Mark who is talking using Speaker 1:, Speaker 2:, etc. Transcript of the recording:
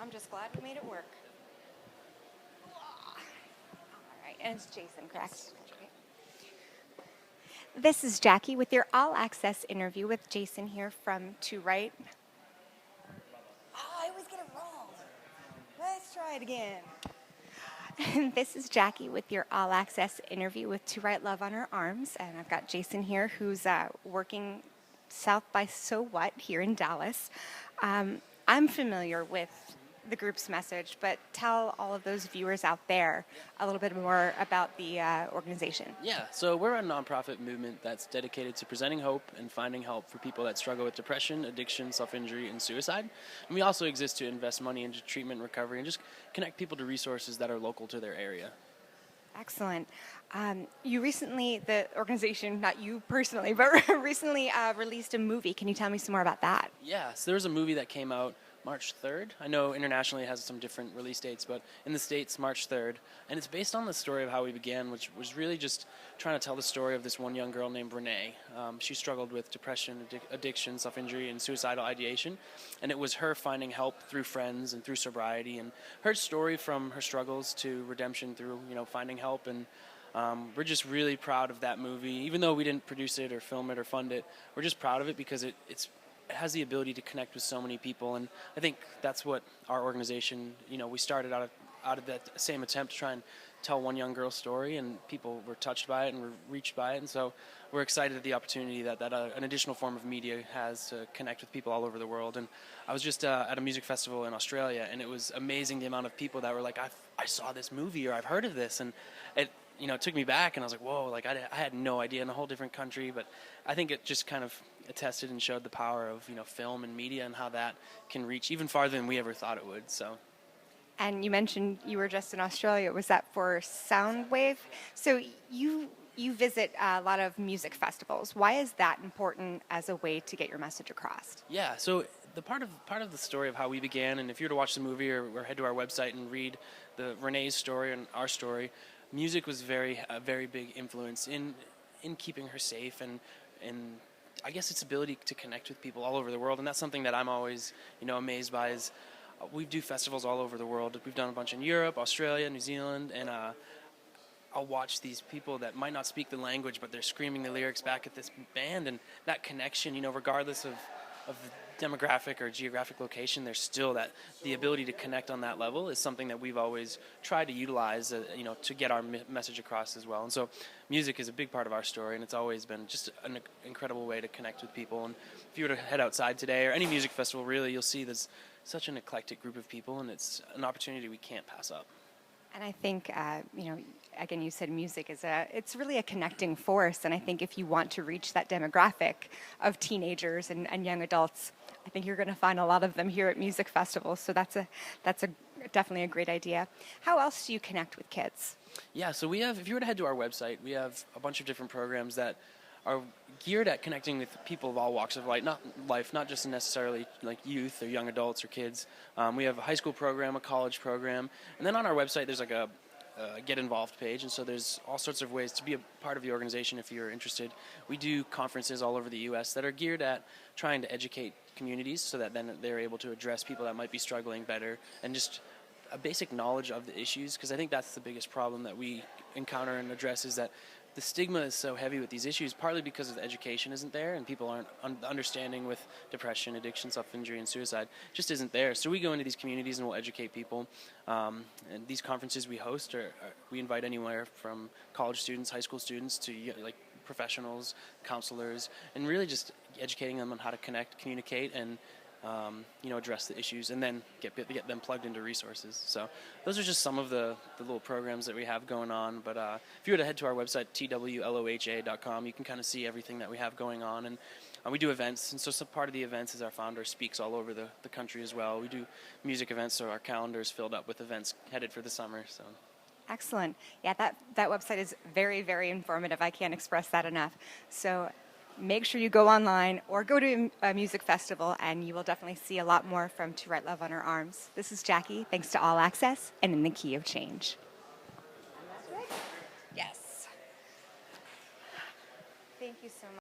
Speaker 1: I'm just glad we made it work. All right, and it's Jason, correct? Okay. This is Jackie with your All Access interview with Jason here from To Write. Oh, I always get it wrong. Let's try it again. This is Jackie with your All Access interview with To Write Love on Her Arms, and I've got Jason here who's working South by So What here in Dallas. I'm familiar with the group's message, but tell all of those viewers out there a little bit more about the organization.
Speaker 2: Yeah, so we're a nonprofit movement that's dedicated to presenting hope and finding help for people that struggle with depression, addiction, self-injury, and suicide. And we also exist to invest money into treatment and recovery and just connect people to resources that are local to their area.
Speaker 1: Excellent. You recently, the organization, not you personally, but recently released a movie. Can you tell me some more about that?
Speaker 2: Yeah, so there was a movie that came out March 3rd. I know internationally it has some different release dates, but in the States, March 3rd. And it's based on the story of how we began, which was really just trying to tell the story of this one young girl named Renee. She struggled with depression, addiction, self-injury, and suicidal ideation. And it was her finding help through friends and through sobriety. And her story from her struggles to redemption through, finding help. And we're just really proud of that movie. Even though we didn't produce it or film it or fund it, we're just proud of it because it has the ability to connect with so many people, and I think that's what our organization, we started out of that same attempt to try and tell one young girl's story, and people were touched by it and were reached by it, and so we're excited at the opportunity that an additional form of media has to connect with people all over the world. And I was just at a music festival in Australia, and it was amazing the amount of people that were like, I saw this movie, or I've heard of this, and it took me back, and I was like, whoa, like I had no idea, in a whole different country. But I think it just kind of attested and showed the power of film and media and how that can reach even farther than we ever thought it would. So.
Speaker 1: And you mentioned you were just in Australia. Was that for Soundwave? So you visit a lot of music festivals. Why is that important as a way to get your message across?
Speaker 2: Yeah, so the part of the story of how we began, and if you were to watch the movie or head to our website and read the Renee's story and our story, music was a very big influence in keeping her safe and I guess its ability to connect with people all over the world. And that's something that I'm always amazed by is we do festivals all over the world. We've done a bunch in Europe, Australia, New Zealand, and I'll watch these people that might not speak the language, but they're screaming the lyrics back at this band, and that connection, regardless of the demographic or geographic location, there's still the ability to connect on that level is something that we've always tried to utilize, to get our message across as well. And so music is a big part of our story, and it's always been just an incredible way to connect with people. And if you were to head outside today or any music festival, really, you'll see there's such an eclectic group of people, and it's an opportunity we can't pass up.
Speaker 1: And I think, again, you said music it's really a connecting force. And I think if you want to reach that demographic of teenagers and young adults, I think you're going to find a lot of them here at music festivals. So that's definitely a great idea. How else do you connect with kids?
Speaker 2: Yeah, so if you were to head to our website, we have a bunch of different programs that are geared at connecting with people of all walks of life, not just necessarily like youth or young adults or kids. We have a high school program, a college program, and then on our website there's like a get involved page, and so there's all sorts of ways to be a part of the organization if you're interested. We do conferences all over the U.S. that are geared at trying to educate communities so that then they're able to address people that might be struggling better, and just a basic knowledge of the issues, because I think that's the biggest problem that we encounter and address is that the stigma is so heavy with these issues, partly because of the education isn't there and people aren't understanding with depression, addiction, self-injury, and suicide just isn't there. So we go into these communities and we'll educate people. And these conferences we host, we invite anywhere from college students, high school students, to like professionals, counselors, and really just educating them on how to connect, communicate, and address the issues, and then get them plugged into resources. So those are just some of the little programs that we have going on. But if you were to head to our website, twloha.com, you can kind of see everything that we have going on. And we do events, and so some part of the events is our founder speaks all over the country as well. We do music events, so our calendar is filled up with events headed for the summer. So.
Speaker 1: Excellent. Yeah, that website is very, very informative. I can't express that enough. So make sure you go online or go to a music festival, and you will definitely see a lot more from To Write Love on Her Arms. This is Jackie, thanks to All Access and In the Key of Change. And that's right. Yes. Thank you so much.